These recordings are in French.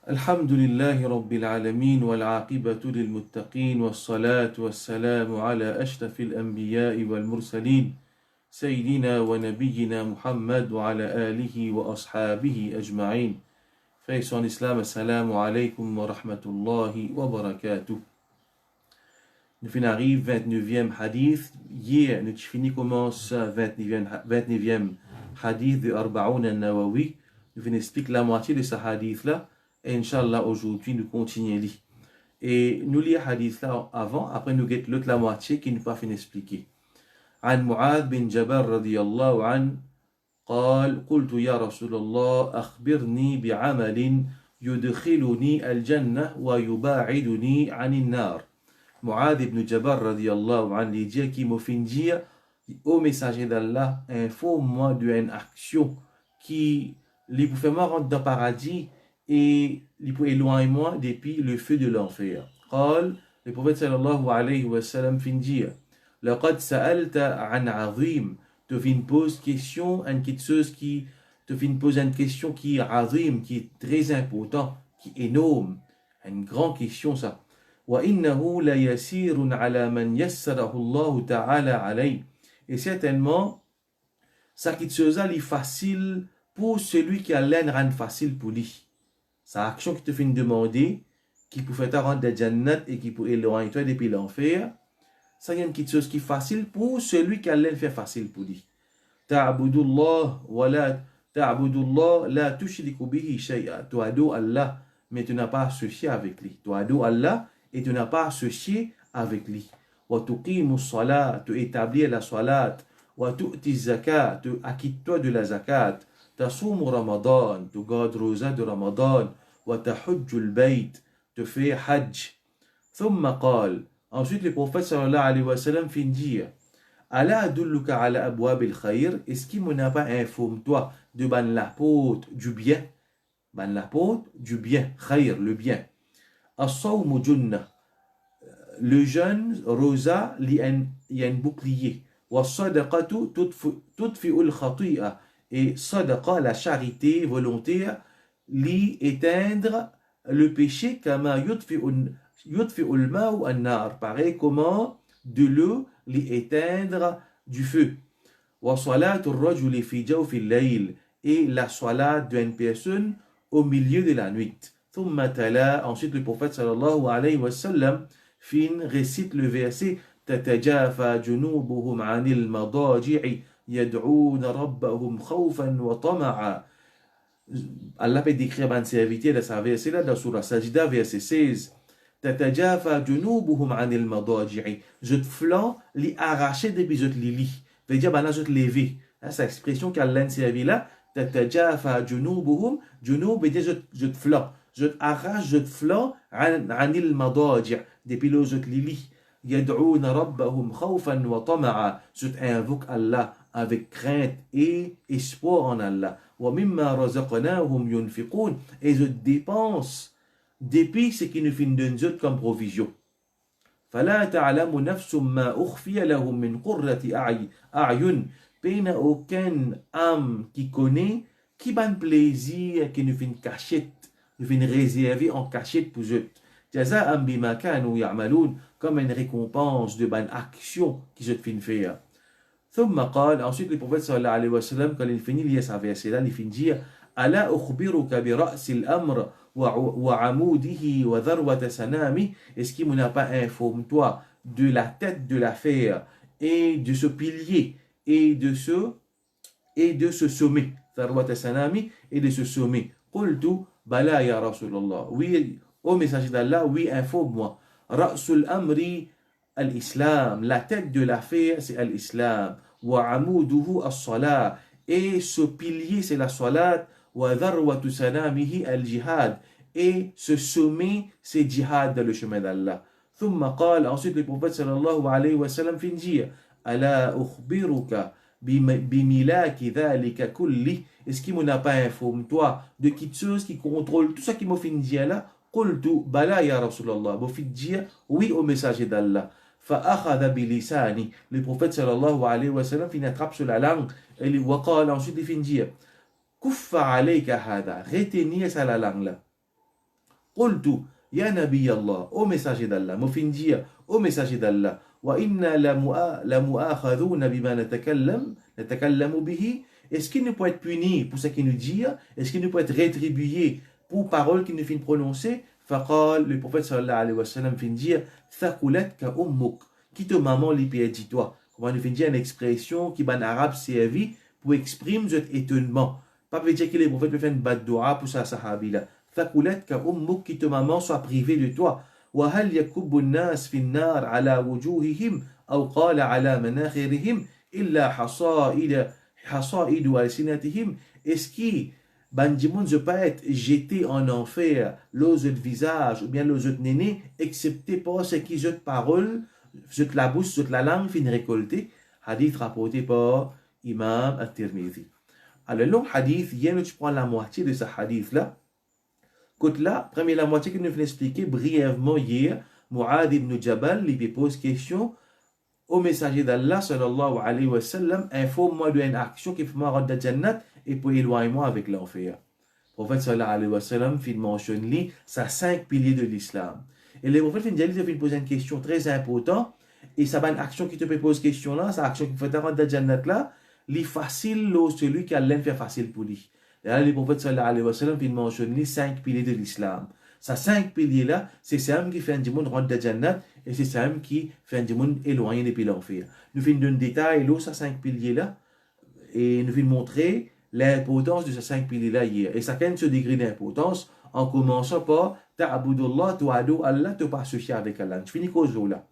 الحمد لله رب العالمين والعاقبة للمتقين والصلاة والسلام على أشرف الأنبياء والمرسلين سيدنا ونبينا محمد وعلى آله وأصحابه أجمعين. Frères en islam, assalamu alaikum wa rahmatullahi wa barakatuh. Nous finissons 29e hadith. Hier, nous commence 29e hadith de Arba'oun al-Nawawi. Nous finissons expliquer la moitié de ce hadith-là. Et Inch'Allah, aujourd'hui, nous continuons. Et nous lisons le hadith là avant, après nous guettons l'autre la moitié qui n'est pas fini d'expliquer. عن معاذ بن جبل رضي الله عنه قال قلت يا رسول الله أخبرني بعمل يدخلني الجنة ويباعدني عن النار. Mu'adh ibn Jabal radiyallahu anhu dit qui m'a fait dire au messager d'Allah, informe-moi d'une action qui lui fait moi rentrer dans le paradis et lui peut éloigner moi depuis le feu de l'enfer. قال, le prophète sallallahu alayhi wa sallam fin dire لقد سألت عن عظيم, te fin pose question, une chose qui te fin pose une question qui est azim, qui est très important, qui est énorme, une grande question ça. وإنه ليسير على من يسره الله تعالى عليه. Et certainement, ça qui chose est facile pour celui qui a l'air rendre facile pour lui. Sa action qui te fait demander, qui peut faire te rendre de Jannat et qui peut éloigner toi depuis l'enfer, ça y a une petite chose qui est facile pour celui qui a l'air faire facile pour lui. Ta'budullah wa la tushriku bihi shay'a. Tu adores Allah, mais tu n'as pas associé avec lui. Tu adores Allah et tu n'as pas associé avec lui. Wa tuqimu salat, tu établis la salat. Wa tu'ti zakat, tu acquittes-toi de la zakat. تصوم رمضان, tu gardes rosa de Ramadan. وتحج البيت, tu fais hajj. ثم قال, ensuite le prophète sallallahu alayhi wa sallam fin dire ألا أدلك على أبواب الخير, est-ce qu'il n'a pas informe-toi de ban la porte du bien, ban la porte du bien, khayr, le bien. الصوم جنة, le jeûne rosa il y a un bouclier. والصدقة تطفئ الخطيئة, et sadaqa, la charité volontaire, li éteindre le péché, kama yutfi'ul ma'u an-nar, pareil comment de l'eau li éteindre du feu. Wa salatu ar-rajuli fi jawfi al-layl, et la salat d'une personne au milieu de la nuit. Thumma tala, ensuite le prophète sallallahu alayhi wa sallam récite le verset tatajafa junubuhum 'anil madaji'i يدعون ربهم خوفا وطمعا. Allah peut décrire un serviteur de sa verset là dans Surah Sajda verset 16. تتجافى جنوبهم عن المضاجع. Je te flanc li arraché depuis je te lit. Veut dire je te lever. Cette expression qu'Allah servi là, تتجافى جنوبهم, junub veut dire je te flanc. Je te arrache, je te flanc عن المضاجع depuis le je te lit. يدعون ربهم خوفا وطمعا. Je t'invoque Allah avec crainte et espoir en Allah. وَمِمَّا رَزَقْنَاهُمْ يُنْفِقُونَ, et je dépense depuis ce qui nous fait donner comme provision. فَلَا تَعْلَمُ نَفْسٌ مَا أُخْفِيَ لَهُمْ مِنْ قُرَّةِ أَعْيُنٍ, peine aucune âme qui connaît qui ban plaisir qui nous fait une cachette, nous fait une réserver en cachette pour eux. جَزَاءً بِمَا كَانُوا يَعْمَلُونَ, comme une récompense de bonne action qui se fait faire. ثم قال, ensuite le prophète sallallahu alayhi wa sallam, quand il finit lire sa verset là, il finit dire ألا أخبرك برأس الأمر وعموده وذروة سنامه, est-ce qu'il n'a pas informe-toi de la tête de l'affaire et de ce pilier et de ce sommet, ذروة سنامه, et de ce sommet. قلت بلى يا رسول الله, oui, ô messager d'Allah, oui, informe-moi. رأس الأمر الإسلام, la tête de l'affaire c'est l'islam. وعموده الصلاة, et ce pilier c'est la salat. وذروة سنامه الجهاد, et ce sommet c'est jihad dans le chemin d'Allah. ثم قال, ensuite le prophète sallallahu alayhi wa sallam fin dire ألا أخبرك بملاك ذلك كله, est-ce qu'il n'a pas informé toi de quelque chose qui contrôle tout ça qui m'a fin dire là. قلت بلى يا رسول الله, m'a fin dire oui au messager d'Allah. فأخذ بلساني, le prophète sallallahu alayhi wa sallam fin attrape sur la langue et وقال, ensuite il fin dire كف عليك هذا, retenir ça la langue là. قلت يا نبي الله au messager d'Allah me fin dire au messager d'Allah وإنا لمؤاخذون بما نتكلم به. Est-ce qu'il ne peut être puni pour ce qu'il nous dit? Est-ce qu'il ne peut être rétribué pour paroles qu'il nous fait prononcer? فقال, le prophète sallallahu alayhi wa sallam fin dire ثقلتك أمك, qui te maman li dit toi. Comment nous fin dire une expression qui en arabe servi pour exprimer cet étonnement. Pas veut dire que les prophètes peuvent faire une bad dua pour sa sahabi là. ثقلتك أمك, qui te maman soit privée de toi. وهل يكب الناس في النار على وجوههم أو قال على مناخرهم إلا حصائد ألسنتهم. Est-ce que Bandimoun ne peut être jeté en enfer, l'autre visage ou bien l'autre néné, excepté par ce qui jette parole, jette la bouche, jette la langue, fin récolté. Hadith rapporté par Imam At-Tirmidhi. Alors, le long hadith, il y a, tu prends la moitié de ce hadith-là. Côte là, premier la moitié que nous venons expliquer brièvement hier, Mu'adh ibn Jabal lui pose question au messager d'Allah sallallahu alayhi wa sallam, informe-moi d'une action qui fait me rendre de Jannat et pour éloigner-moi avec l'enfer. Le prophète sallallahu alayhi wa sallam fit mentionne lui ça 5 piliers de l'islam. Et le prophète fin poser une question très importante et ça va une action qui te peut poser question là, cette action qui fait te rendre de Jannat là, li facile celui qui a l'aime faire facile pour lui. Et là, le prophète sallallahu alayhi wa sallam fit mentionne lui 5 piliers de l'islam. Ces 5 piliers-là, c'est ça qui fait un monde rentrer de Jannat et c'est ça qui fait un monde éloigné depuis l'enfer. Nous finissons d'un détail, ces 5 piliers-là, et nous finissons montrer l'importance de ces 5 piliers-là hier. Et chacun ce degré d'importance en commençant par Ta'abudullah, tu'adu Allah, te pas associer avec Allah. Tu finis cause là.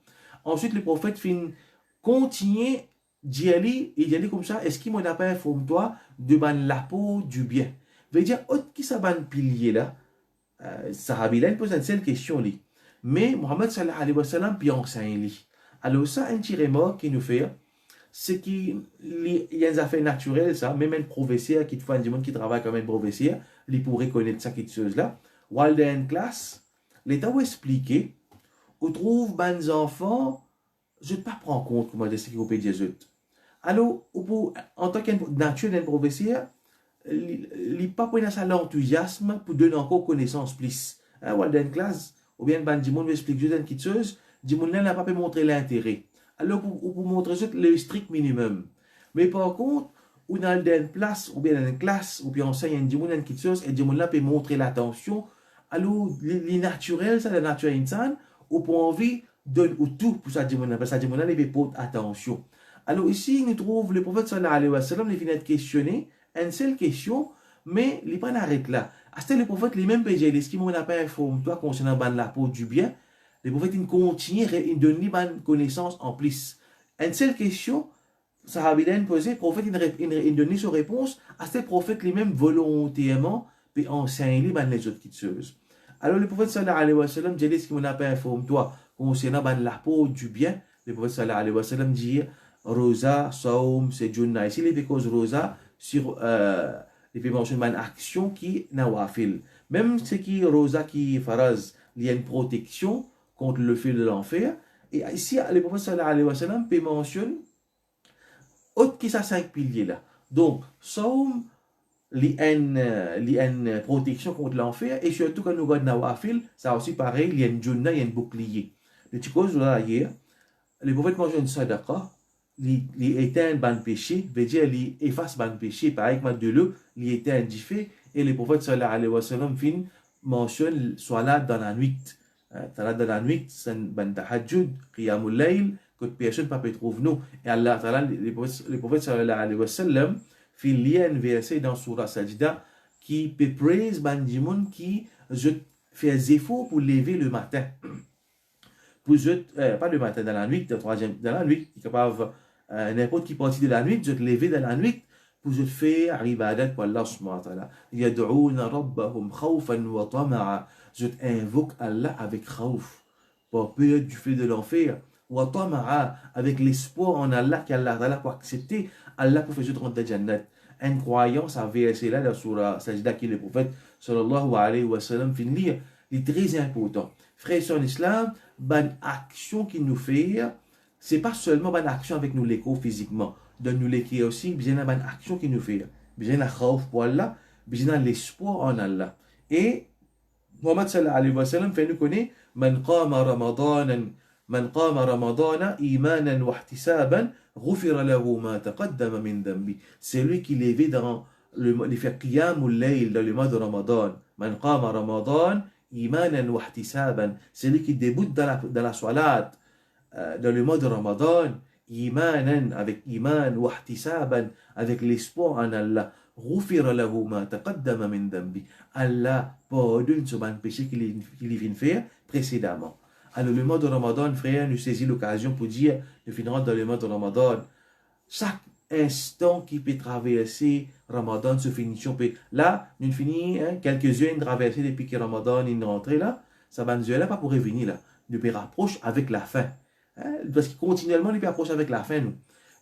Ensuite, le prophète finit continuer d'y aller, et d'y aller comme ça, est-ce qu'il m'en a pas informé toi de ban la peau du bien? Veut dire, autre qui ça ban pilier là, sahabi là, il pose une seule question là. Mais Mohammed sallallahu alayhi wa sallam puis enseigne lui. Alors ça, un petit remarque qui nous fait, c'est qu'il y a des affaires naturelles, ça, même un professeur qui te fait un monde qui travaille comme un professeur, il pourrait connaître ça, cette chose-là. Ou dans une classe, l'État va expliquer, on trouve des enfants, je ne pas prendre compte comment je sais qu'il faut payer des autres. Alors, en tant qu'un nature d'un professeur, il n'a pas pris l'enthousiasme pour donner encore connaissance plus. Ou dans une classe, ou bien ben, du monde explique juste une petite chose, du monde n'a pas pu montrer l'intérêt. Alors, pour montrer juste le strict minimum. Mais par contre, ou dans une place, ou bien dans une classe, ou bien enseigne du monde une petite chose, et du monde là peut montrer l'attention. Alors, les naturels, ça, la nature insane, ou pour envie, donne tout pour ça, du monde là, parce que du monde là, il peut attention. Alors, ici, nous trouvons le prophète sallallahu alayhi wa sallam, il vient de questionner, une seule question, mais il n'est pas arrêté là. C'était le prophète lui-même, ce qui m'a pas informé toi concernant la peau du bien. Le prophète il continue, il donne une connaissance en plus. Une seule question, Sahabiden posé, le prophète il donne sa réponse. C'était le prophète lui-même volontairement, puis enseigne les autres choses. Alors le prophète sallallahu alayhi wa sallam dit ce qui m'a pas informé toi concernant la peau du bien. Le prophète sallallahu alayhi wa sallam dit Rosa, Saum, c'est Junna. Ici, il cause Rosa sur les mentionner une action qui nawafil. Même ce qui Rosa qui faraz, il y a une protection contre le fil de l'enfer. Et ici, le prophète sallallahu alayhi wa sallam peut mentionner autre qui ça 5 piliers là. Donc, Saum, il y a une protection contre l'enfer. Et surtout quand nous regardons nawafil, ça aussi pareil, il y a une Junna, il y a une bouclier. Le petit cause là hier, le prophète mentionne sadaqa. Il éteint ban péché, veut dire il efface ban péché, pareil que de l'eau, il éteint du fait, et le prophète sallallahu alayhi wa sallam mentionne salat dans la nuit. Salat dans la nuit, c'est ban tahajjud, qiyamul layl, que personne ne peut trouver nous. Et Allah, le prophète sallallahu alayhi wa sallam, il y a un verset dans Surah Sajda qui peut praise ban dimoun qui fait des efforts pour lever le matin. Pour pas le matin, dans la nuit, dans la nuit, il est capable n'importe qui partie de la nuit, de te lever dans la nuit pour te faire ibadat pour Allah subhanahu wa ta'ala. Yad'ouna rabbahum khawfan wa tama'a. Je t'invoque Allah avec khawf, par peur du feu de l'enfer, wa tama'a, avec l'espoir en Allah qu'Allah ta'ala pour accepter Allah pour faire rentrer dans Jannat. Une croyance à verset là, dans Surah Sajda qui le prophète sallallahu alayhi wa sallam finit, il est très important. Frères en islam, une action qui nous fait, c'est pas seulement une action avec nous l'écho physiquement, de nous l'écho aussi, bien une action qui nous fait, bien la khawf pour Allah, bien l'espoir en Allah. Et Mohammed sallallahu alayhi wa sallam fait nous connaître من قام رمضان إيمانا واحتسابا غفر له ما تقدم من ذنبه. C'est lui qui levait dans il fait qiyam al-layl dans le mois de Ramadan. Man qama Ramadan imanan wa ihtisaban. C'est lui qui débute dans la salat dans le mois de Ramadan. Imanan, avec iman wa ihtisaban, avec l'espoir en Allah. غفر له ما تقدم من ذنبه. Allah pardonne ce péché qu'il vient faire précédemment. Alors le mois de Ramadan, frère, nous saisit l'occasion pour dire, nous finirons dans le mois de Ramadan. Chaque instant qui peut traverser Ramadan se finit. Là, nous finissons quelques-uns traverser depuis que Ramadan est rentré là. Ça va nous là pas pour revenir là. Nous peut rapprocher avec la fin. Parce que continuellement, nous peut approcher avec la fin nous.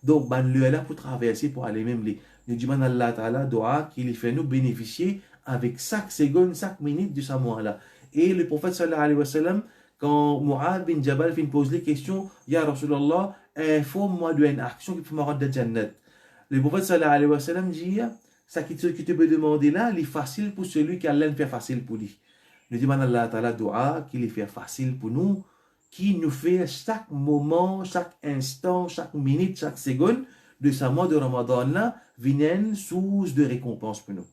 Donc, nous là pour traverser, pour aller même les. Nous demandons à Allah Ta'ala, doa, qu'il fait nous bénéficier avec chaque seconde, chaque minute de ce mois-là. Et le prophète sallallahu alayhi wa sallam, quand Mu'ad bin Jabal pose les questions, Ya Rasulallah, informe-moi d'une action qui peut me rendre de Jannat. Le prophète sallallahu alayhi wa sallam dit, ça qui te peut demander là, il est facile pour celui qui Allah le fait facile pour lui. Nous demandons à Allah Ta'ala, doa, qu'il est fait facile pour nous, qui nous fait chaque moment, chaque instant, chaque minute, chaque seconde de ce mois de Ramadan là, viennent source de récompense pour nous.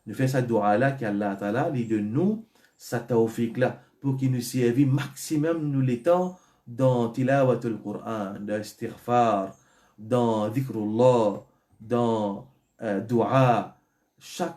Nous faisons cette doa là, qu'Allah Ta'ala, il donne nous, cette tawfiq là, pour qu'il nous serve maximum nous les temps dans tilawatul Qur'an, dans istighfar, dans dhikrullah, dans dua,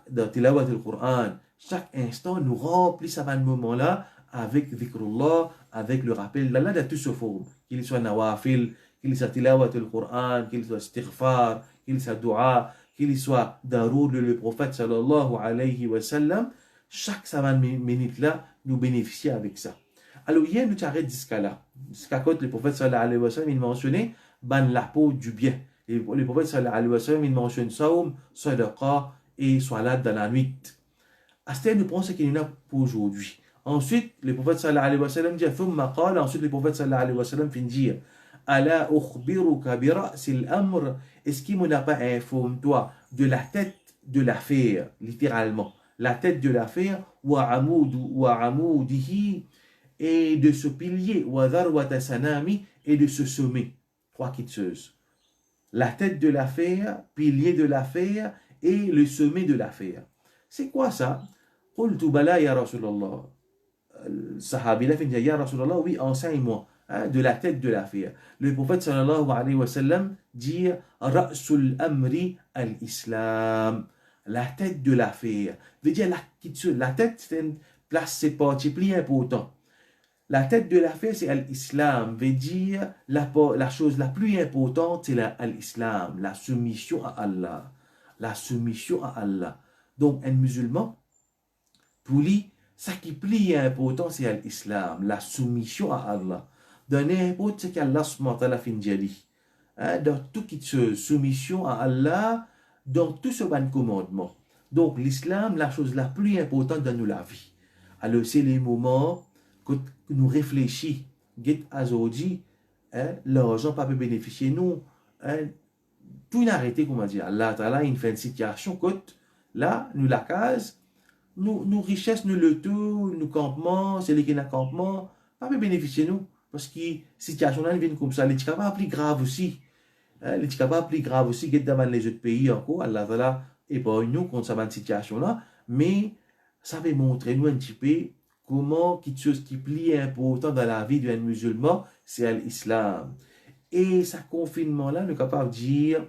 dans tilawatul Qur'an, chaque instant nous remplit ce moment là avec dhikrullah, avec le rappel d'Allah de toutes ses formes, qu'il soit nawafil, qu'il soit tilawatul Qur'an, qu'il soit istighfar, qu'il soit dua, qu'il soit daroud le prophète sallallahu alayhi wa sallam, chaque 50 minutes là, nous bénéficions avec ça. Alors hier, nous t'arrêtons jusqu'à là. Jusqu'à quand le prophète sallallahu alayhi wa sallam, il mentionnait la peau du bien. Et le prophète sallallahu alayhi wa sallam, il mentionne saum, sadaqa et salat dans la nuit. À ce nous prenons ce qu'il y en a pour aujourd'hui. Ensuite, le prophète sallallahu alayhi wa sallam dit, ensuite le prophète sallallahu alayhi wa sallam finit dire, Ala ukhbiruka bi ra'sil amr, est-ce qu'il n'a pas informé toi de la tête de l'affaire, littéralement, la tête de l'affaire, wa amoudihi, et de ce pilier, wa dharwata sanami, et de ce sommet. Trois quitteuses. La tête de l'affaire, pilier de l'affaire, et le sommet de l'affaire. C'est quoi ça? Qultu bala ya Rasulallah. Sahabi là fait dire, ya Rasulallah, oui, enseigne-moi. De la tête de l'affaire. Le prophète sallallahu alayhi wa sallam dit Ra'sul amri al-Islam. La tête de l'affaire. Veut dire la tête, c'est une place, c'est partie plus important. La tête de l'affaire, c'est al-Islam. Veut dire la chose la plus importante, c'est l'Islam. La soumission à Allah. La soumission à Allah. Donc, un musulman, pour lui, ce qui est plus important, c'est l'Islam. La soumission à Allah. Dans n'importe ce qu'Allah fin dit. Dans toute soumission à Allah, dans tout ce bon commandement. Donc l'islam, la chose la plus importante dans la vie. Alors c'est les moments que nous réfléchissons. Get aujourd'hui, l'argent pas peut bénéficier nous. Tout arrêté, comment dire. Allah Ta'ala, il fait une situation que là, nous la case, nous richesses, nous le tout, nous campements, c'est les qui n'a campement, pas peut bénéficier nous. Parce que la situation là vient comme ça, les capables plus grave aussi. Les capables plus grave aussi que dans les autres pays encore. Allah Ta'ala épargne nous contre cette situation là. Mais ça va montrer nous un petit peu comment quelque chose qui est plus important dans la vie d'un musulman, c'est l'islam. Et ce confinement là, nous sommes capables de dire,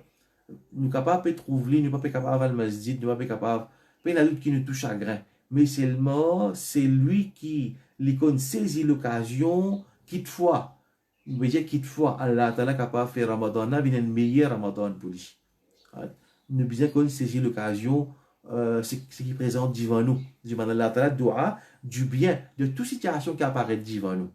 nous sommes capables de trouver, nous sommes pas capables de masjid, nous sommes pas capables, pas une qui nous touche chagrin. Mais seulement, c'est lui qui saisit l'occasion. Quitte-fois, Allah Ta'ala capable de faire Ramadan, il y a un meilleur Ramadan pour lui. Nous besoin qu'on saisit l'occasion, ce qui présente devant nous. Devant Allah Ta'ala, doua, du bien, de toute situation qui apparaît devant nous.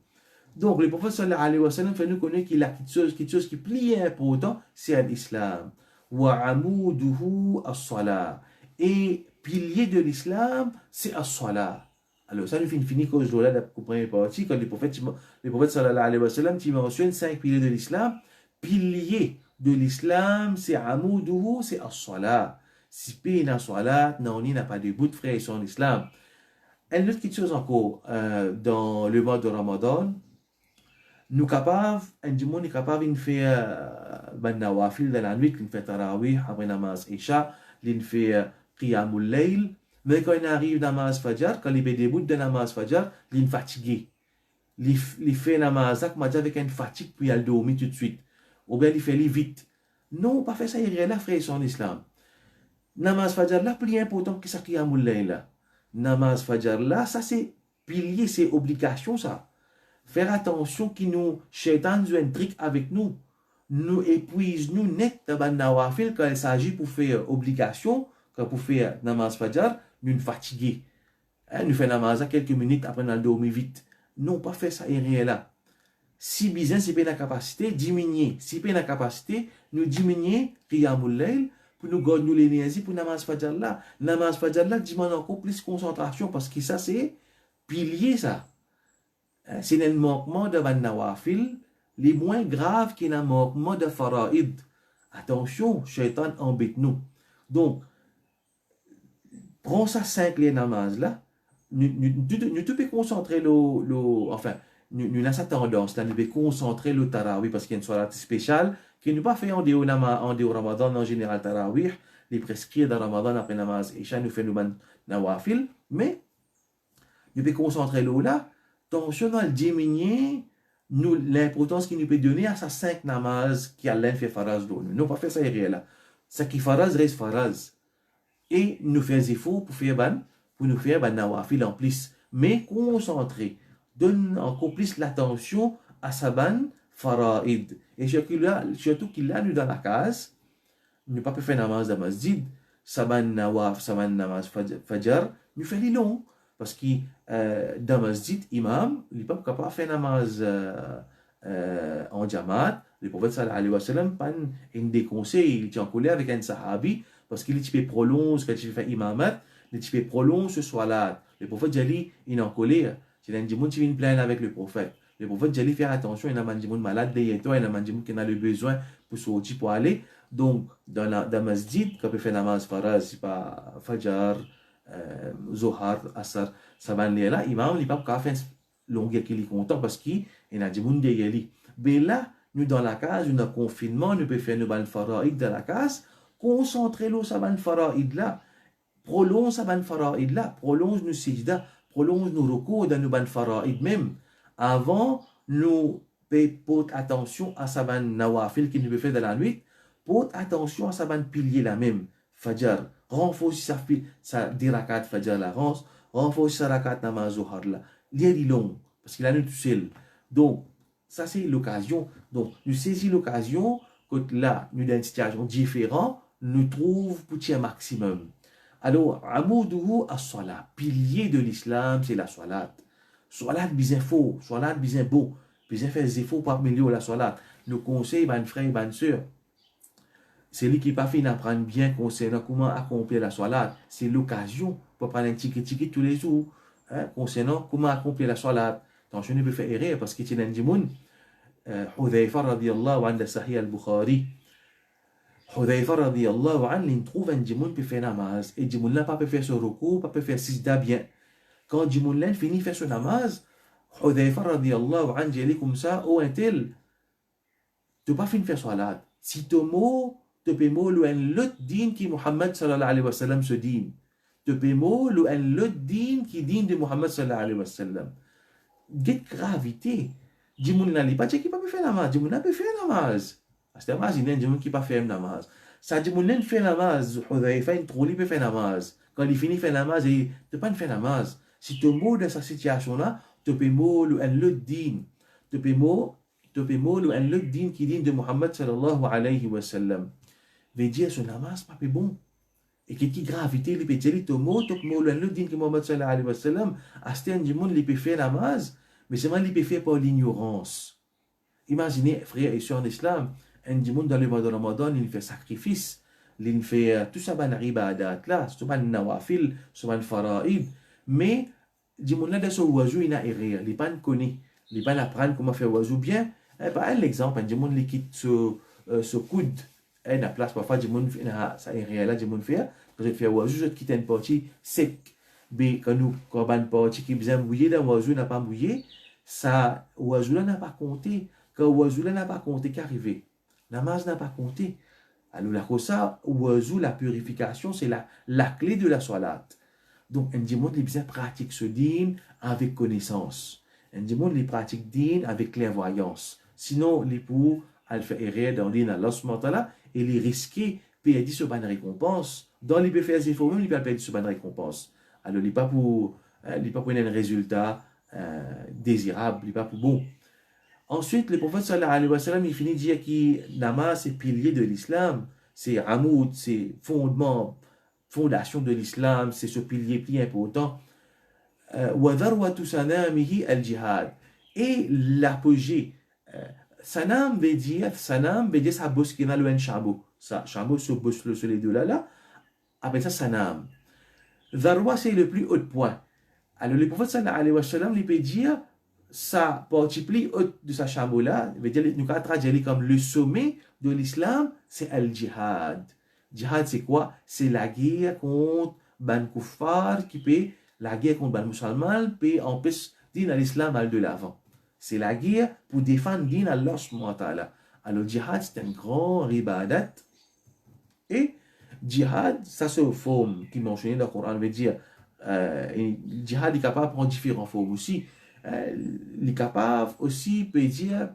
Donc, le prophète sallallahu alayhi wa sallam fait nous connaître qu'il a quelque chose qui est plus important, c'est l'islam. Wa amouduhu as-salah. Et pilier de l'islam, c'est as-salah. Alors, ça nous fait une finie cause de la première partie, quand le prophète sallallahu alayhi wa sallam, qui mentionne 5 piliers de l'islam. Pilier de l'islam, c'est amouduhu, c'est as-salah. Si pays n'a salat, n'a pas de bout de frère sur l'islam. une autre chose encore, dans le mois de Ramadan, nous capables, un du monde est capable de faire ben nawafil dans la nuit, de faire tarawih, après namaz isha, de faire qiyamul layl, mais quand il arrive namaz fajr, quand il est debout de namaz fajr, il est fatigué. Il fait namaz avec une fatigue, puis il dormit tout de suite. Ou bien il fait vite. Non, pas faire ça, il y a là, frère, en islam. Namaz fajr là, plus important que ça qiyamul layl là. Namaz fajr là, ça c'est pilier, c'est obligation ça. Faire attention que nous, shaitan joue un trick avec nous. Nous épuise nous net dans nawafil quand il s'agit pour faire obligation, quand pour faire namaz fajr, nous fatigués. Nous faisons namaz à quelques minutes après nous dormir vite. Non, pas faire ça et rien là. Si besoin, si pas la capacité, diminuer. Si pas la capacité, nous diminuer qiyamul layl pour nous garder l'énergie pour namaz fajr là. Namaz fajr là demande encore plus de concentration parce que ça c'est pilier ça. C'est un manquement de nawafil les moins graves qu'un manquement de faraïd. Attention, shaitan embête nous. Donc, prends ça 5 les namaz là. Nous devons concentrer enfin, nous avons cette tendance là, nous devons concentrer le tarawih parce qu'il y a une soirée spéciale qui n'est pas fait en dehors Ramadan en général tarawih, les prescrits dans Ramadan après namaz isha nous fait nous nawafil, mais nous devons concentrer l'eau là. Attention à diminuer l'importance qu'il nous peut donner à ces 5 namaz qui a fait faraz d'eau. Nous pas faire ça réel là. Ça qui faraz reste faraz. Et nous faisons effort pour nous faire nawafil en plus. Mais concentrer, donne encore plus l'attention à sa faraid. Et surtout qu'il a nous dans la case, nous pas faire namaz de masjid, saban namaz fajr, nous faisons long. Parce que dans le masjid, imam, il n'est pas capable de faire namaz en jamaat. Le prophète sallallahu alayhi wa sallam, il déconseille, il est en colère avec un sahabi, parce qu'il est prolonge, quand il fait imamat, il prolonge ce soir-là. Le prophète Jali, il est en colère. C'est un djimoun qui vient plaindre avec le prophète. Le prophète Jali fait attention, il y a un djimoun malade derrière toi, il y a un djimoun qui a le besoin pour sortir, pour aller. Donc, dans le masjid, quand il fait namaz faraz, c'est pas fajr, Zohar, Asar, Saban là, imam, il n'est pas faire longueur qu'il est content parce qu'il y a des gens derrière lui. Mais là, nous dans la case, nous dans le confinement, nous pouvons faire nos faraïd dans la case, concentrer nous sur ban faraïd là, prolonge sa ban faraïd là, prolonge nos sijda, prolonge nos recours dans nos ban faraïd même. Avant, nous porter attention à sa ban nawafil qui nous peut faire dans la nuit, porter attention à sa ban pilier là même, fajr. Renforce sa dirakat fajr la renforce sa rakat namaz zuhar là. Lire long parce qu'il a nous tout seul. Donc ça c'est l'occasion. Donc nous saisissons l'occasion que là nous dans une situation différente, nous trouvons pour un maximum. Alors amouduhu as-salat, pilier de l'islam, c'est la salat. Salat bien faux, salat bien beau, bien faire des efforts pour améliorer la salat. Nous conseillons ban frère, ban sœur. C'est lui qui n'a pas fait d'apprendre bien concernant comment accomplir la salat. C'est l'occasion pour prendre un ticket tous les jours concernant comment accomplir la salat. Attention, je ne peux faire erreur parce qu'il y a un djimoun. Hudhayfa radiyallahu anhu, Sahih al-Bukhari. Hudhayfa radiyallahu anhu, il trouve un djimoun qui fait namaz. Et djimoun n'a pas pu faire ce recours, pas pu faire sijda bien. Quand djimoun là finit faire ce namaz, Hudhayfa radiyallahu anhu, il dit comme ça, oh un tel, tu n'as pas fini de faire salat. Si tu mot te pémo le en l'autre din qui Muhammad sallallahu alayhi wa sallam se din. Te pémo le en l'autre din qui din de Muhammad sallallahu alayhi wa sallam. Get gravité. Dimoun n'a pas dit qu'il n'a pas fait namaz. Dimoun n'a pas fait namaz. C'est un namaz, il y a un dimoun qui n'a pas fait namaz. Ça dimoun n'a pas fait namaz. Hudhayfa il trouve qu'il peut faire namaz. Quand il finit faire namaz, il ne peut pas faire namaz. Si tu mot dans sa situation là, te pémo le en l'autre din. Te pémo le en l'autre din qui din de Muhammad sallallahu alayhi wa sallam. Veut dire ce namaz pas bon. Et qui gravité li peut dire to mot le din que Muhammad sallallahu alayhi wa sallam asté du monde li peut faire namaz mais c'est mal li peut faire par l'ignorance. Imaginez frères et sœurs en islam, un du monde dans le mois de Ramadan, il fait sacrifice, il fait tout ça ban ibadat là, tout ban nawafil, tout ban faraid, mais du monde là de ce oiseau il n'a erreur, il pas connaît, il pas apprendre comment faire oiseau bien. Par l'exemple, un du monde li quitte ce coude et la place parfois du monde ça est réel là du monde fait parce que fait oiseau je quitte une partie sec mais quand nous, quand on parti qui besoin mouiller, là, oiseau n'a pas mouillé, ça, oiseau là n'a pas compté. Quand oiseau là n'a pas compté qu'arrivé. Namaz n'a pas compté. Alors, la cosa, oiseau, la purification, c'est la clé de la salat. Donc, on dit, les bien pratique ce din avec connaissance. On dit, les pratiques din avec clairvoyance. Sinon, les pour, elle fait errer dans din Allah subhanahu wa ta'ala, et les risquer, puis elle dit ce ban récompense. Dans les faire des efforts, il peut perdre ce ban récompense. Alors, il n'est pas pour un résultat désirable, il n'est pas pour bon. Ensuite, le prophète sallallahu alayhi wa sallam, il finit de dire que namaz, c'est pilier de l'islam, c'est amoud, c'est fondement, fondation de l'islam, c'est ce pilier plus important. وَذَرْوَةُ سَنَامِهِ الْجِهَادِ. Et l'apogée, sanam veut dire ça bosse qui n'a le chameau. Ça, chameau se bosse sur les deux là, après ça, sanam. Dharwa, c'est le plus haut point. Alors, le prophète sallallahu alayhi wa sallam, il peut dire, sa partie plus haute de sa chameau là, veut dire, nous avons traduit comme le sommet de l'islam, c'est al-jihad. Jihad, c'est quoi? C'est la guerre contre ban kuffar qui peut, la guerre contre ban musulman, peut empêcher din l'islam aller de l'avant. C'est la guerre pour défendre din Allah subhanahu wa ta'ala. Alors, jihad, c'est un grand ibadat. Et jihad, ça c'est une forme qui est mentionnée dans le Coran, veut dire, jihad est capable de prendre différentes formes aussi. Il est capable aussi, peut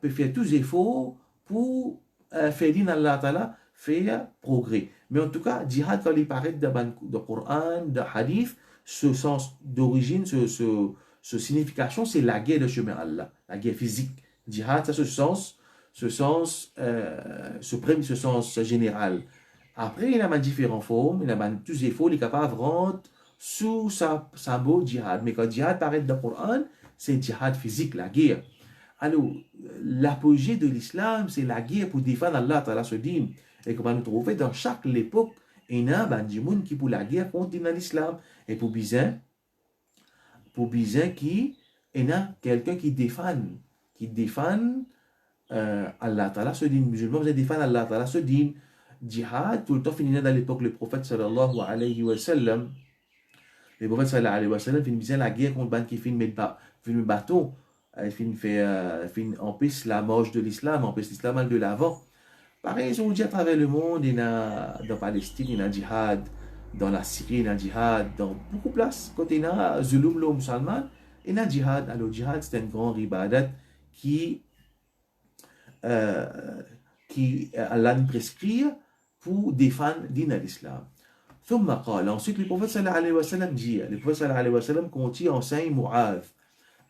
faire tous les efforts pour faire din Allah ta'ala, faire progrès. Mais en tout cas, jihad, quand il paraît dans le Coran, dans le hadith, ce sens d'origine, ce signification, c'est la guerre de chemin Allah, la guerre physique. Jihad, ça, ce sens général. Après, il y a différentes formes, il y a tous les efforts, il est capable de rendre sous sa beau jihad. Mais quand jihad paraît dans le Coran, c'est jihad physique, la guerre. Alors, l'apogée de l'islam, c'est la guerre pour défendre Allah Ta'ala ce din. Et qu'on va nous trouver dans chaque époque, il y a des gens qui pour la guerre contre l'islam. Et pour bizarre qui, il y a quelqu'un qui défend Allah Ta'ala ce din. Musulmans, vous défendre Allah Ta'ala ce din. Jihad, tout le temps fini dans l'époque, le prophète sallallahu alayhi wa sallam. Le prophète sallallahu alayhi wa sallam finit la guerre contre ban qui finit le bâton. Il finit empêche la marche de l'islam, empêche l'islam de l'avant. Pareil, ils ont dit à travers le monde, il y a dans Palestine, il y a djihad, dans la Syrie, il y a djihad, dans beaucoup de places. Quand il y a zulum le musulman, il y a djihad. Alors, djihad, c'est un grand ibadat qui Allah nous prescrit pour défendre din l'islam. Ensuite, le prophète sallallahu alayhi wa sallam dit, le prophète sallallahu alayhi wa sallam continue enseigne Mu'adh.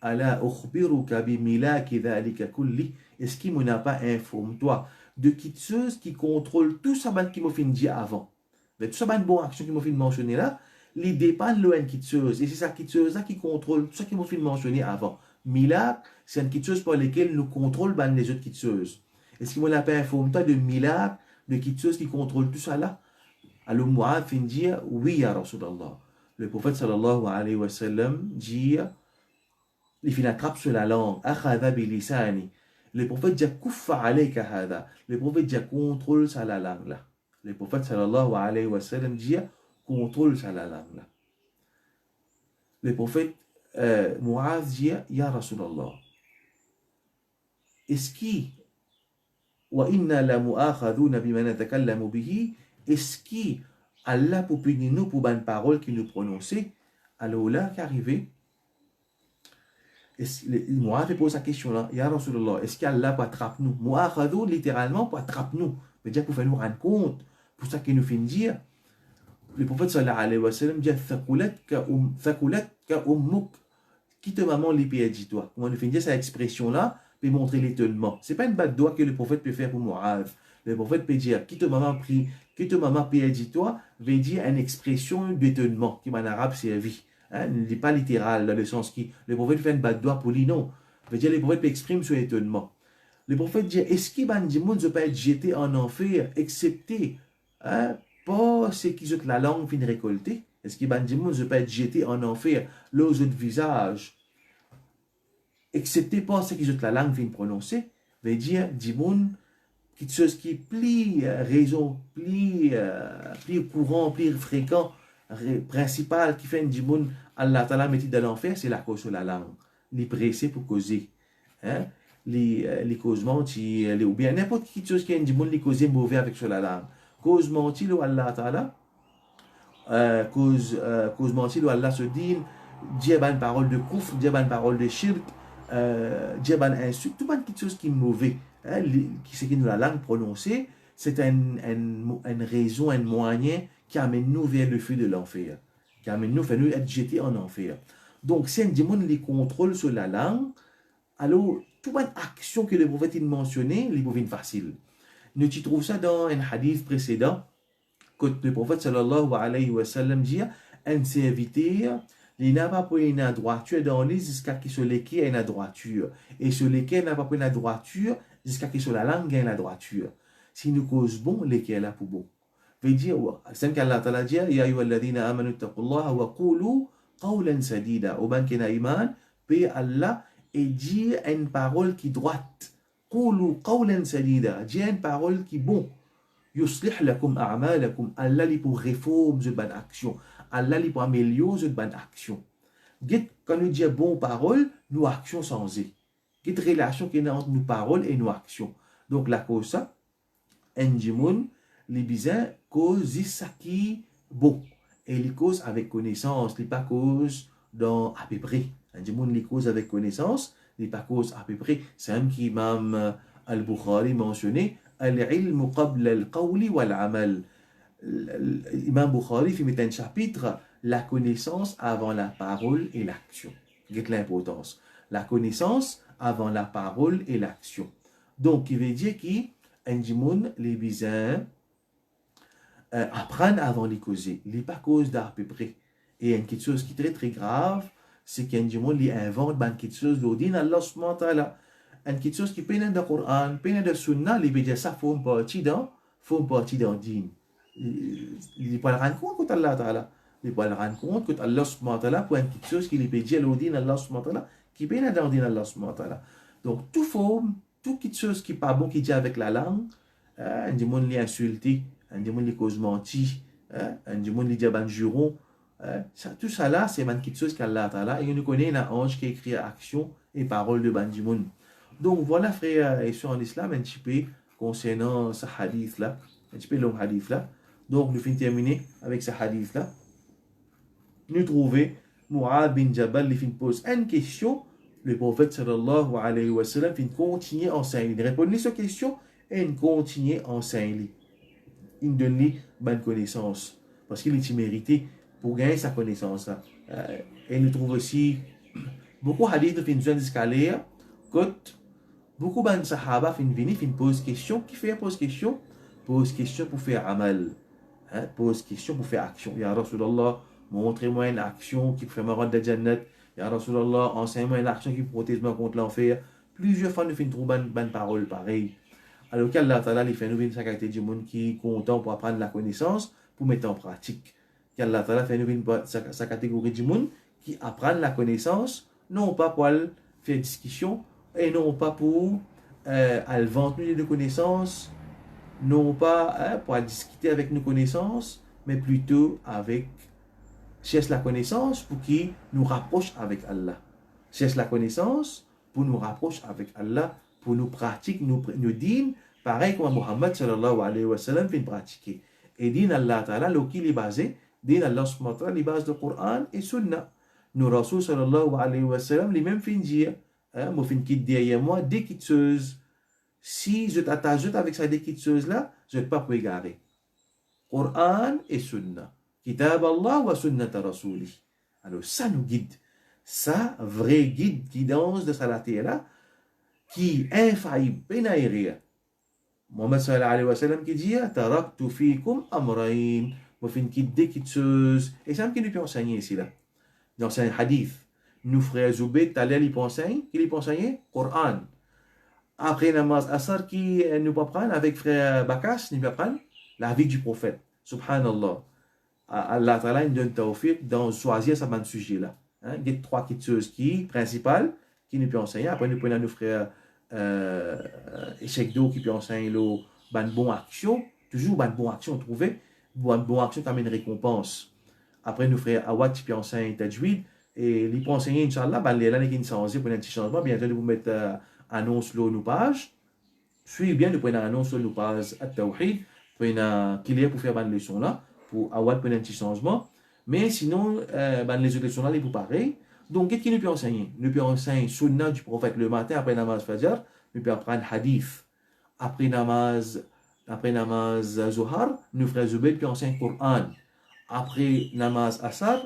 Ala ukhbiruka bi milaki dhalika kulli. Est-ce qu'il n'a pas informe-toi de quitteuse qui contrôle tout ça qui m'a fait dire avant. Mais tout ça bonne action qui m'a fait mentionner là, les dépendent de quitteuse. Et c'est sa quitteuse là qui contrôle tout ça qui m'a fait mentionner avant. Milak, c'est une quitteuse par laquelle nous contrôlons les autres quitteuses. Est-ce qu'il n'a pas informe-toi de milak, de quitteuse qui contrôle tout ça là? Alors Mu'adh fin dire, oui, ya Rasulallah. Le prophète sallallahu alayhi wa sallam dit, il fin attrape sur la langue, akhadha bilisani. Le prophète dit, kuffa alayka hada. Le prophète dit, contrôle ça la langue là. Le prophète sallallahu alayhi wa sallam dit, contrôle ça la langue là. Le prophète Mu'adh dit, ya Rasulallah. Est-ce qu'il wa inna la mu'akhaduna bima natakallamu bihi? Est-ce qu'il Allah pour punir nous pour une parole qui nous prononçait? Alors là qu'arrivé, Mu'adh fait poser sa question là, ya Rasulallah, est-ce qu'Allah peut attraper nous? Mu'akhadou littéralement peut attraper nous, mais déjà pour faire nous rendre compte, pour ça qu'il nous fait dire, le prophète sallallahu alayhi wa sallam dit, thakulat ka ummuk, qui te maman l'épée dit toi. Comment nous fait dire cette expression là, peut montrer l'étonnement. C'est pas une batte doigt que le prophète peut faire pour Mu'adh. Le prophète peut dire, qui te maman prie, qui te maman paye dit toi, veut dire une expression d'étonnement, qui en arabe servi. Hein, ne dit pas littéral, dans le sens qui, le prophète fait une batte doigt pour lui, non. Veut dire, le prophète exprime son étonnement. Le prophète dit, est-ce qu'il ne peut être jeté en enfer, excepté, hein, pas ceux qui ont la langue fin récoltée? Est-ce qu'il ne peut être jeté en enfer, l'aux autres visages, excepté pas ceux qui ont la langue fin prononcée? Veut dire, Dimoun, quelque chose qui est plus raison, plus courant, plus fréquent principale qui fait un djimoun, Allah Ta'ala met dans l'enfer, c'est la cause de la langue. Les pressés pour causer. Hein? Les causes menties, ou bien n'importe qui chose qui est un djimoun, les causer mauvais avec sur la langue. Cause mentie, Allah Ta'ala, cause mentir, Allah se dit, dire une parole de kouf, dire une parole de shirk, dire une insulte, tout une chose qui est mauvais, hein, qui c'est qui nous la langue prononcée, c'est une raison, un moyen qui amène nous vers le feu de l'enfer, qui amène nous, fait nous être jetés en enfer. Donc, si un démon les contrôle sur la langue, alors, toute une action que le prophète a mentionnée, les bovines faciles. Nous tu trouves ça dans un hadith précédent, que le prophète sallallahu alayhi wa sallam dit, un serviteur, il n'a pas pris une droiture dans les jusqu'à qui sur lesquels il y a une droiture. Et sur lesquels il n'a pas pris une droiture jusqu'à qui sur la langue il y a une droiture. Si nous cause bon, lesquels là pour bon. Veut dire, c'est qu'Allah ta'ala dit, ya ayyuhalladhina amanu taqullaha wa qulu qawlan sadida. Au ban kena iman, paix Allah et dit une parole qui droite. Qulu qawlan sadida. Dit une parole qui bon. Yuslih lakum a'malakum. Allah li pour réforme de bonne action. Allah li pour améliorer de bonne action. Quand nous disons bonne parole, nous action sans y. Quelle relation qu'il y a entre nos paroles et nos actions. Donc la cause ça, un djimoun, les bizarres cause ça qui bon. Et les cause avec connaissance, les pas cause dans à peu près. Un djimoun les cause avec connaissance, les pas cause à peu près. C'est un qui Imam Al-Bukhari mentionné. Al-ilm qabla al-qawli wal-amal. Imam Bukhari fait un chapitre, la connaissance avant la parole et l'action. Quelle l'importance? La connaissance avant la parole et l'action. Donc, il veut dire qu'un djimoun, les bizarres, apprennent avant les causer. Les pas cause d'à peu près. Et une quelque chose qui est très très grave, c'est qu'un djimoun, il invente quelque chose, l'odine Allah subhanahu wa ta'ala. Une quelque chose qui peine dans le Coran, peine dans le Sunna, il veut dire ça, faut une partie dans din. Il ne peut pas rendre compte que Allah Ta'ala. Il ne peut pas rendre compte que Allah subhanahu wa ta'ala pour une quelque chose qui lui peut dire l'odine Allah subhanahu wa ta'ala, qui peine dans l'odine Allah subhanahu wa ta'ala. Donc, tout forme, tout quelque chose qui n'est pas bon, qui dit avec la langue, un démon lui insulté, un démon lui cause menti, un démon lui dit un juron, tout ça là, c'est quelque chose qu'Allah Ta'ala, et on connaît un ange qui écrit action et parole de ban démon. Donc, voilà, frère et sœurs en islam, un petit peu concernant ce hadith là, un petit peu long hadith là. Donc, nous finissons terminer avec ce hadith là. Nous trouvons Mu'adh bin Jabal, il pose une question. Le prophète sallallahu alayhi wa sallam continue à enseigner. Il répond à cette question et il continue à enseigner. Il donne bonne connaissance. Parce qu'il est mérité pour gagner sa connaissance. Et nous trouvons aussi beaucoup de hadiths qui viennent d'escalier. Quand beaucoup de sahaba viennent poser question. Qui fait pose question? Pose question pour faire amal. Pose question pour faire action. Ya Rasulallah, montrez-moi une action qui fait me rendre de Jannat. Ya Rasulallah, enseigne-moi une action qui protège moi contre l'enfer. Plusieurs fois, nous finissons trouver une bonne parole pareille. Alors qu'Allah Ta'ala, il fait nous une qualité du monde qui est content pour apprendre la connaissance, pour mettre en pratique. Qu'Allah Ta'ala fait nous sa catégorie du monde qui apprend la connaissance, non pas pour faire discussion, et non pas pour vendre de connaissances, non pas pour discuter avec nos connaissances, mais plutôt avec cherche la connaissance pour qui nous rapproche avec Allah. Cherche la connaissance pour nous rapprocher avec Allah, pour nous pratiquer, nous dînes, pareil comme Muhammad sallallahu alayhi wa sallam fait pratiquer. Et dîne Allah ta'ala, lequel est basé, dîne Allah subhanahu wa ta'ala, les bases du Coran et Sunna. Nous Rasul sallallahu alayhi wa sallam, les mêmes fin dire, moi fin quitte derrière moi, des quitteuses. Si je t'attache avec ça des quitteuses là, je ne vais pas pour égarer. Coran et Sunna. Kitab Allah wa Sunnata Rasuli. Alors ça nous guide. Ça, vrai guide, guidance de Salaté là, qui est infaillible, pénaïria. Muhammad sallallahu alayhi wa sallam qui dit, taraktu fikum amrain. Moi, fin quitte des quitteuses. Et c'est un qui nous peut enseigner ici là. Dans un hadith. Nous frères Zoubed, Talal, ils enseignent. Qui les enseigner? Coran. Après namaz asar, qui nous peut prendre avec frère Bakas, nous peut prendre la vie du prophète. Subhanallah. Allah Ta'ala nous donne tawfiq dans choisir ce sujet là. Il y a trois quitteuses principales qui nous peut enseigner. Après, nous prenons nos frères Cheikh Do qui peut enseigner le bonne action. Toujours bonne action trouver. Bonne action comme une récompense. Après, nous ferons Awad qui enseigne Tajwid. Et les pour enseigner, Inch'Allah, ben, les là, qui sont pour un petit changement. Bientôt, nous vous mettre annonce sur nos pages. Suivez bien, nous prenons annonce sur nos pages At-Tawhid. Prenons qu'il y a pour faire une leçon là. Pour Awad, prendre un petit changement. Mais sinon, ben, les autres leçons là, les pour pareil. Donc, qu'est-ce qu'il nous peut enseigner? Nous peut enseigner Sunnah du prophète le matin après namaz Fajr. Nous peut apprendre Hadith. Après namaz Zohar, nous frère Zubayd puis enseigne Coran. Après namaz Asar,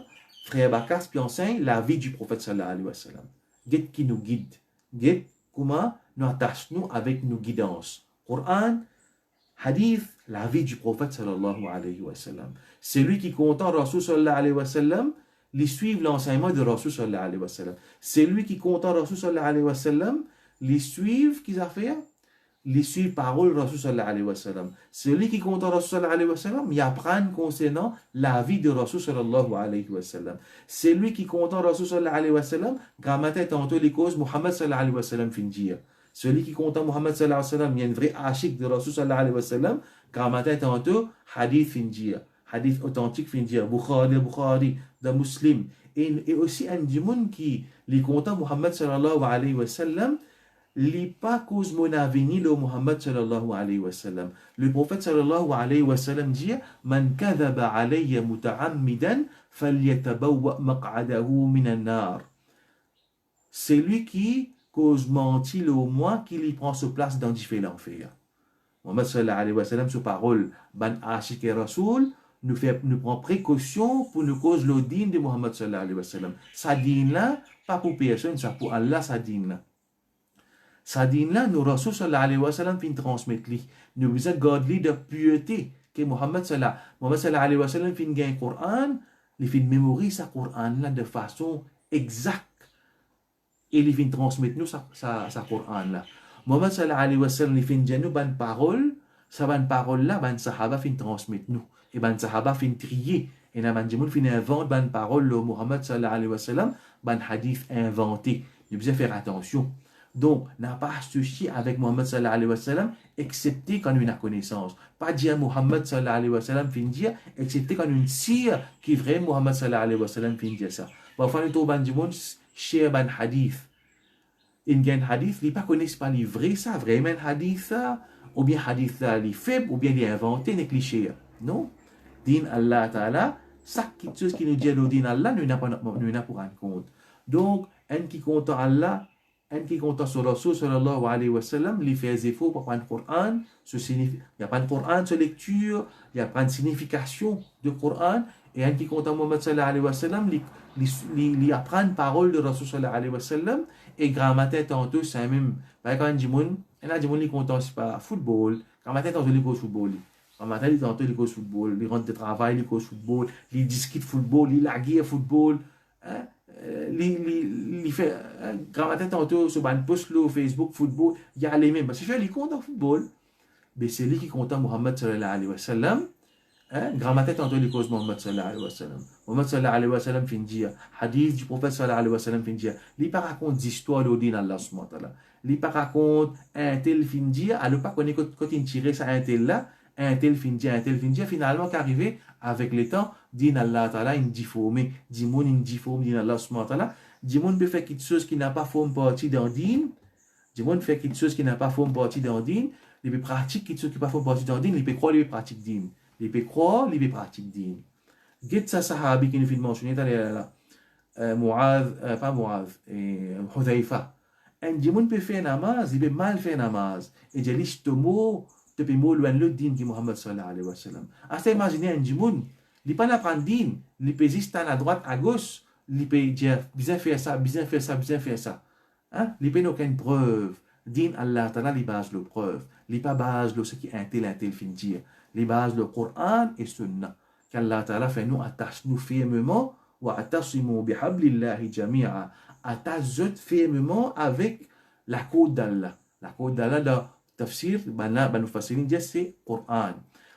frère Bakas puis enseigne la vie du prophète sallallahu alayhi wa sallam. Guette qui nous guide. Guette comment nous attachons avec nos guidances. Coran, Hadith, la vie du prophète sallallahu alayhi wa sallam. C'est lui qui content Rasul sallallahu alayhi wa sallam, les suivre l'enseignement de Rasul sallallahu alayhi wa sallam. C'est lui qui content Rasul sallallahu alayhi wa sallam, les suivre, qu'ils a fait les suivre parole Rasul sallallahu alayhi wa sallam. Celui qui compte Rasul sallallahu alayhi wa sallam, il apprend concernant la vie de Rasul sallallahu alayhi wa sallam. Celui qui compte Rasul sallallahu alayhi wa sallam, grammaire tantôt les causes Muhammad sallallahu alayhi wa sallam fin dire. Celui qui compte Muhammad sallallahu alayhi wa sallam, il y a une vraie ashik de Rasul sallallahu alayhi wa sallam, grammaire tantôt hadith fin dire. Hadith authentique fin dire. Bukhari, de Muslim. Et aussi un dimoun qui les compte Muhammad sallallahu alayhi wa sallam, li pas cause mon avenir le Muhammad sallallahu alayhi wa sallam. Le prophète sallallahu alayhi wa sallam dit Man kadhaba alayya muta'ammidan falyatabawwa maq'adahu minan nar. C'est lui qui cause mentir au moins qui lui prend sa place dans différents l'enfer. Muhammad sallallahu alayhi wa sallam, sous parole ban ashik et rasoul nous prend précaution pour nous cause le din de Muhammad sallallahu alayhi wa sallam. Sa din là pas pour personne, ça pour Allah sa din là. Sa din là, nous Rasul sallallahu alayhi wa sallam fin transmettre li. Nous besoin garder de pureté que Muhammad sallallahu alayhi wa sallam fin gain Coran, il fin mémoriser sa Coran là de façon exacte. Et il fin transmettre nous sa Coran là. Muhammad sallallahu alayhi wa sallam il fin dire nous ban parole, sa ban parole là ban sahaba fin transmettre nous. Et ban sahaba fin trier. Et na ban djimoun fin invente ban parole le Muhammad sallallahu alayhi wa sallam, ban hadith inventé. Nous besoin faire attention. Donc, n'a pas associé avec Muhammad sallallahu alayhi wa sallam, excepté quand on a connaissance. Pas dire Muhammad sallallahu alayhi wa sallam fin dire, excepté quand on sire qui vrai Muhammad sallallahu alayhi wa sallam fin dire ça. Parfois, nous trouvons du monde, chez ban hadith. Il y a un hadith, il ne connaissent pas les vrais ça, vraiment hadith ça, ou bien hadith ça, les faibles, ou bien les inventés, les clichés. Non. Din Allah ta'ala, ça, quelque chose qui nous dit le din Allah, nous n'avons pas pour rendre compte. Donc, un qui compte Allah, un qui compte sur Rasul sallallahu alayhi wa sallam, il fait des efforts pour apprendre le Coran, il apprend le Coran, sa lecture, il apprend la signification du Coran, et un qui compte Muhammad sallallahu alayhi wa sallam, il apprend la parole de Rasul sallallahu alayhi wa sallam, et grammaire tantôt, c'est même, par exemple, un djimoun, il compte pas football, grammaire tantôt, il cause football. Grammaire tantôt, il cause football, il rentre de travail, il cause football, il discute football, il lague football, hein? Il fait grammaire tantôt sur un post sur Facebook football il y a les mêmes parce que il compte en football mais c'est lui qui compte Muhammad sallallahu alayhi wa sallam grammaire tantôt il cause Muhammad sallallahu alayhi wa sallam Muhammad sallallahu alayhi wa sallam fin dire hadith du prophète sallallahu alayhi wa sallam fin dire il pas raconte d'histoire de din Allah subhanahu wa ta'ala il pas raconte un tel fin dire alors pas connaît quand il tire ça un tel là un tel fin dire finalement qu'arrivé avec le temps din Allah ta'ala une difformé dimon une difforme din Allah subhanahu wa ta'ala dimon peut faire quelque chose qui n'a pas forme partie dans din dimon fait quelque chose qui n'a pas forme partie dans din il peut pratique quelque chose qui n'a pas forme partie dans din il peut croire il peut pratique din il peut croire il peut pratique din get ça sahabi qui nous fait mentionner là Mu'adh pas Mu'adh Hudhaifa un dimon peut faire namaz il peut mal faire namaz et j'ai liste mot depuis moi loin le din de Muhammad sallallahu alayhi wa sallam. À imaginer un djimoun, il pas apprendre din, il peut juste à droite, à gauche, il peut dire bien faire ça, bien faire ça, bien faire ça. Hein? Il peut aucune preuve. Din Allah ta'ala, les bases le preuve. Les pas base le ce qui est un tel fin dire. Les bases le Coran et Sunna. Qu'Allah ta'ala fait nous attache nous fermement wa atasimu bihablillahi jami'a. Attache fermement avec la code d'Allah. La code d'Allah tafsir, nous fassirin dit c'est Coran.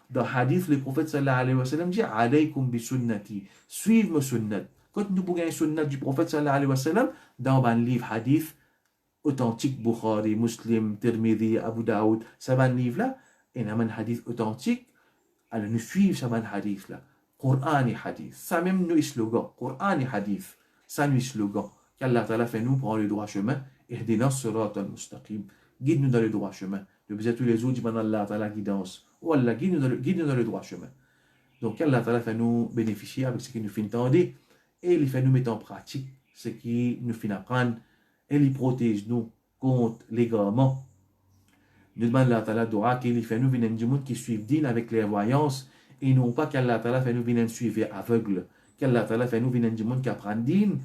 Dans hadith, le prophète sallallahu alayhi wa sallam dit alaykum bi sunnati, suivez ma sunnat. Quand nous pouvons sunnat du prophète sallallahu alayhi wa sallam, dans un livre hadith authentique, Bukhari, Muslim, Tirmidhi, Abu Daoud, ça va un livre là, et un hadith authentique, alors nous suivons ça un hadith là. Coran et hadith. Ça même nous est slogan. Coran et hadith. Ça nous est slogan. Qu'Allah Ta'ala fait nous prendre le droit chemin. Ihdina sirat al-mustaqim. Guide-nous dans le droit chemin. De besoin tous les autres, demandent Allah Ta'ala guidance. Oh Allah, guide-nous dans le droit chemin. Donc Allah Ta'ala fait nous bénéficier avec ce qui nous fait entendre. Et il fait nous mettre en pratique ce qui nous fait apprendre. Et il protège nous contre l'égarement. Nous demandons Allah Ta'ala dora qu'il fait nous venir du monde qui suivent din avec clairvoyance et non pas qu'Allah Ta'ala fait nous venir suivre aveugle. Qu'Allah Ta'ala fait nous venir du monde qui apprend din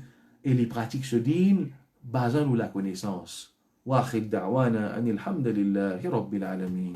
et les pratiques ce din basant nous la connaissance. Wa akhir da'wana anil hamdulillahi rabbil alamin.